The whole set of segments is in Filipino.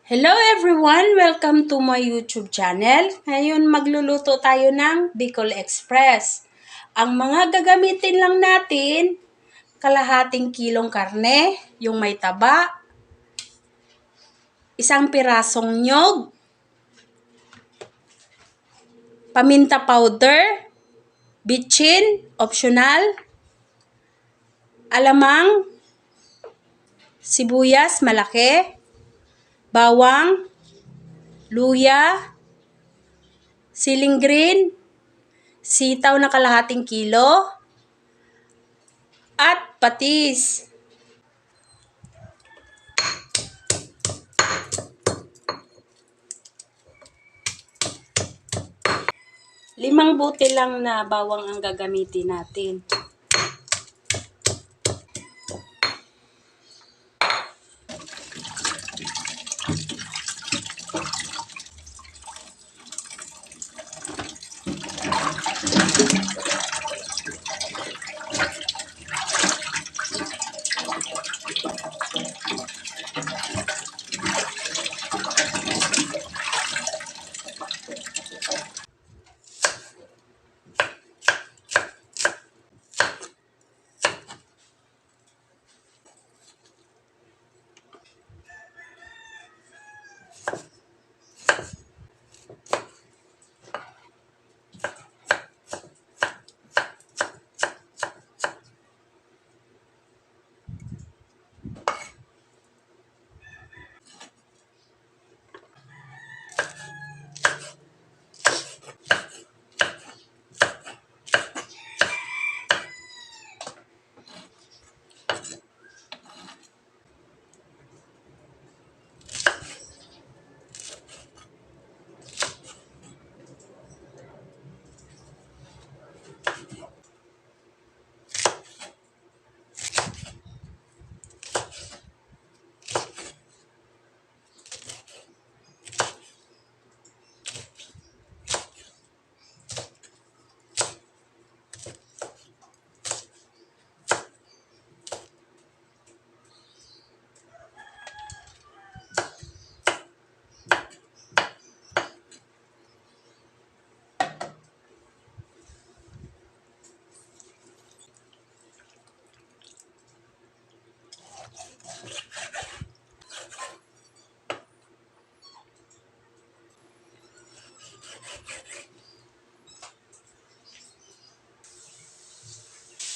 Hello everyone! Welcome to my YouTube channel. Ngayon magluluto tayo ng Bicol Express. Ang mga gagamitin lang natin, kalahating kilong karne, yung may taba, isang pirasong nyog, paminta powder, bitchin, optional, alamang, sibuyas malaki, bawang, luya, siling green, sitaw na kalahating kilo, at patis. Limang buti lang na bawang ang gagamitin natin.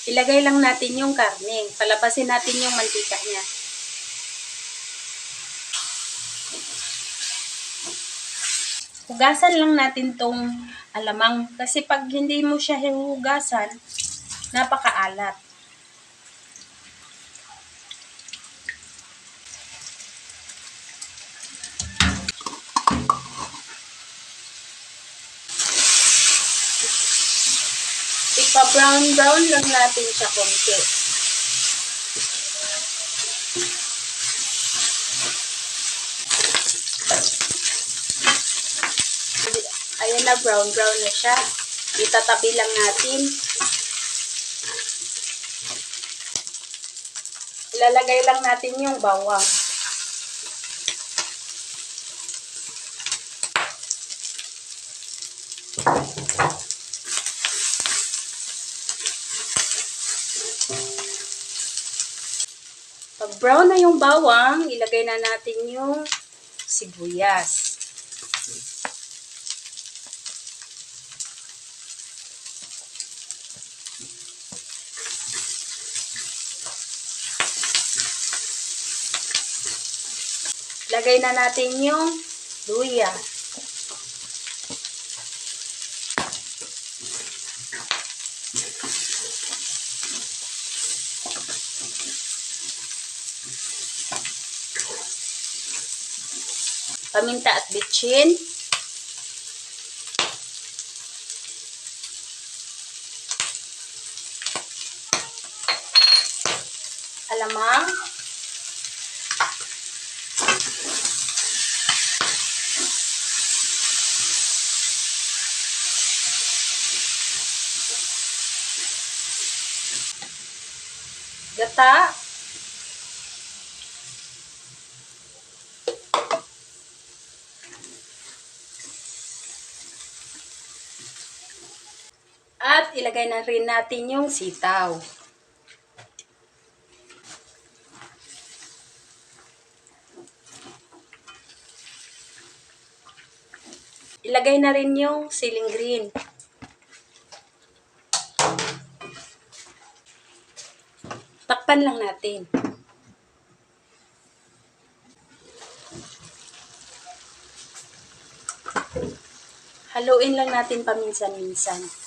Ilagay lang natin yung karne. Palabasin natin yung mantika niya. Hugasan lang natin tong alamang. Kasi pag hindi mo siya hinugasan, napakaalat. Ipa-brown lang natin siya konti. Ayan na, brown na siya. Itatabi lang natin. Ilalagay lang natin yung bawang. Pag brown na yung bawang, ilagay na natin yung sibuyas. Lagay na natin yung luya. Paminta at bitchin. Alamang. Gata. At ilagay na rin natin yung sitaw. Ilagay na rin yung siling green. Takpan lang natin. Haluin lang natin paminsan-minsan.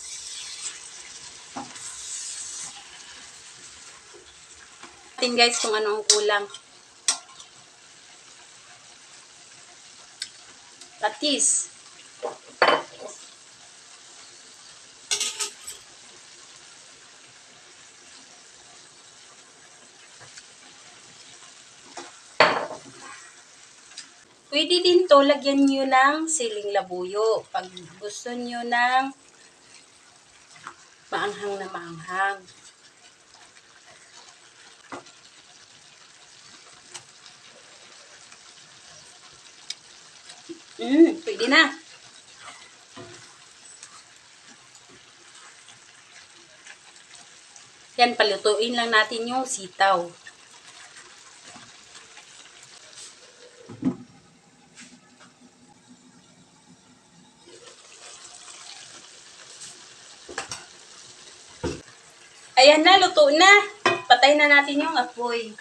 Natin guys kung ano ang kulang. Patis. Pwede din to lagyan nyo ng siling labuyo. Pag gusto nyo ng maanghang na maanghang. Pwede na. Yan, palutuin lang natin yung sitaw. Ayan na, luto na. Patay na natin yung apoy.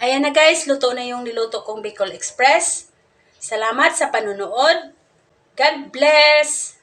Ayan na guys, luto na yung niluto kong Bicol Express. Salamat sa panunood. God bless!